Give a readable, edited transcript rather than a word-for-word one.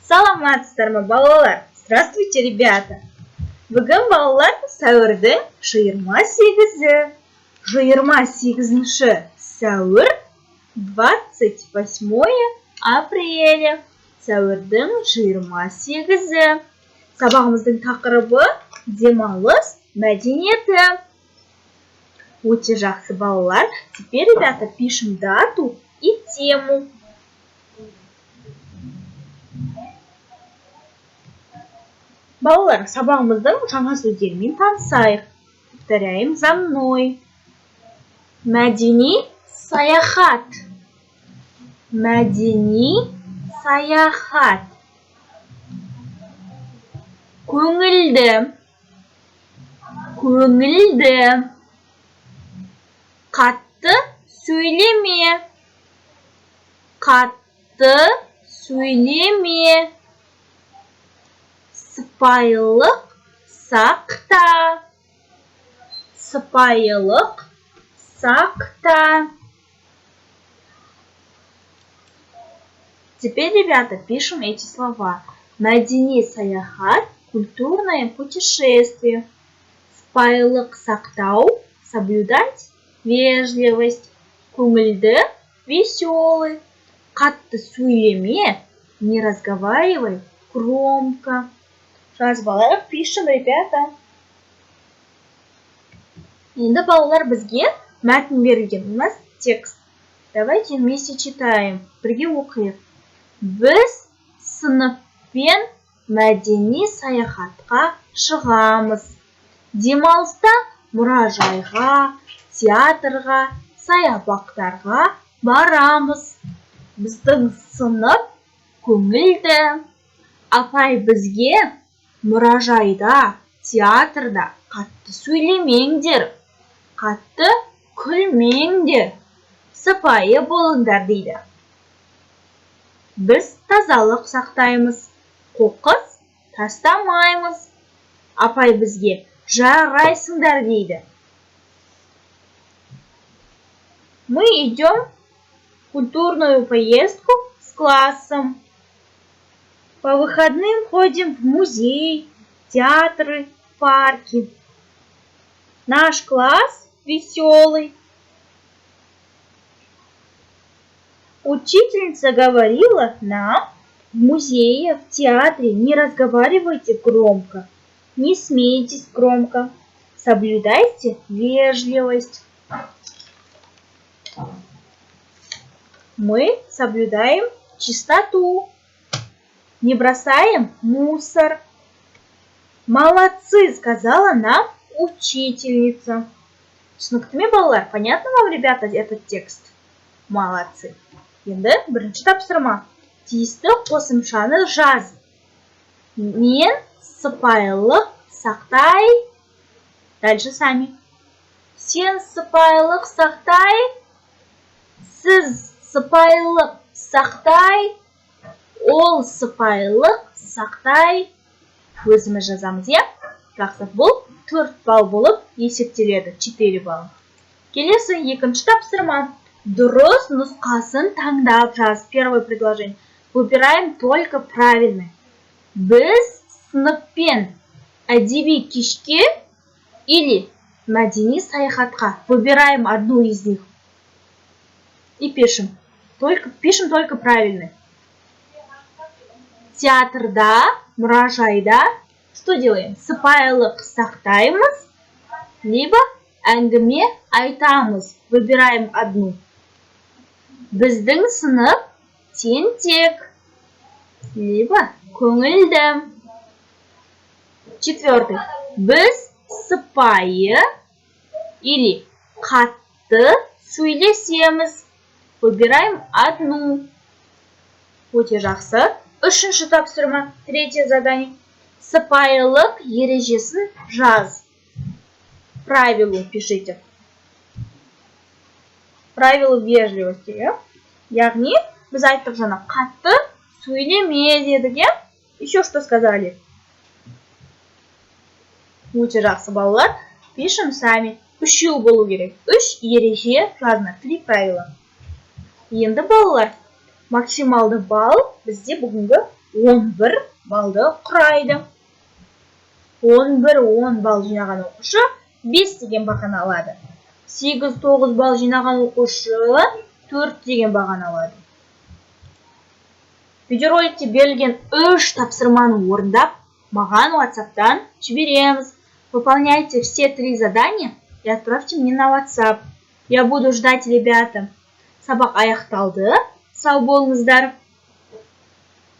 Саламатсыздар ма, балалар? Здравствуйте, ребята! Бүгін балалар сәуірдің 28-і. 28-ші сәуір 28 апреля. Сәуірдің 28-і. Сабағымыздың тақырыбы демалыс мәдениеті. Өте жақсы, балалар. Теперь, ребята, пишем дату и тему. Балалар, сабағымыздың жаңа сөздерімен танысайық. Повторяем за мной. Мәдени саяхат. Мәдени саяхат. Көңілді. Көңілді. Қатты сөйлеме. Қатты сөйлеме. Сыпайылық сақта. Сыпайылық сақта. Теперь, ребята, пишем эти слова. Мәдени саяхат, культурное путешествие. Сыпайылық сақтау, соблюдать вежливость. Көңілді, веселый. Қатты сөйлеме, не разговаривай громко. Сейчас, балалар, пишем, ребята. Енді, балалар, бізге мәтін берілген. У нас текст. Давайте вместе читаем. Бірге оқиық. Біз сыныппен мәдени саяхатқа шығамыз. Демалыста мұражайға, театрға, саябақтарға барамыз. Біздің сынып көңілді. Апай бізге мұражайда, театрда қатты сөйлемеңдер, қатты күлмеңдер, сыпайы болыңдар дейді. Біз тазалық сақтаймыз, қоқыс тастамаймыз. Апай бізге жарайсыңдар дейді. Мы идем в культурную поездку с классом. По выходным ходим в музей, театры, парки. Наш класс веселый. Учительница говорила нам в музее, в театре не разговаривайте громко, не смейтесь громко, соблюдайте вежливость. Мы соблюдаем чистоту. Не бросаем мусор. Молодцы, сказала нам учительница. Түсінікті балалар, понятно вам, ребята, этот текст? Молодцы. Енді бірінші тапсырма. Тиісті қосымшаны жаз. Мен сыпайылық сақтай. Дальше сами. Сен сыпайылық сақтай. Сіз сыпайылық сақтай. Ол сыпайылық сақтай. Өзіміз жазамыз, е? Жақсы, бұл 4 балл болып есептеледі, 4 балл. Келесі екінші тапсырма. Дұрыс нұсқасын таңдап жаз. Первое предложение. Выбираем только правильный. Біз сыныппен әдеби кешке или мәдени саяхатқа. Выбираем одну из них. И пишем. Пишем только правильный. Театрда, мұражайда что делаем? Сыпайылық сақтаймыз, либо әңгіме айтамыз. Выбираем одну. Біздің сынып тентек, либо көңілді. Четвертый. Біз сыпайы или қатты сөйлесеміз. Выбираем одну. Өте жақсы. Үшінші тапсырма, третье задание. Сыпайылық ережесін жаз. Правилу пишите. Правилу вежливости. Яғни, біз айттық жаңа қатты сөйлеме дедік. Еще что сказали? Өте жақсы, балалар. Пишем сами. Үшеу болу керек. Үш ереже жазына. 3 правила. Енді балалар. Максималды балл бізде бүгінгі 11 балды құрайды. 11-10 балл жинаған оқушы 5 деген бағаны алады. 8-9 балл жинаған оқушы 4 деген бағаны алады. Видеороликте берілген 3 тапсырманы орындап, маған WhatsApp-тан жібереміз. Выполняйте все 3 задания и отправьте мне на WhatsApp. Я буду ждать, ребята. Сабақ аяқталды. Сау болыңыздар.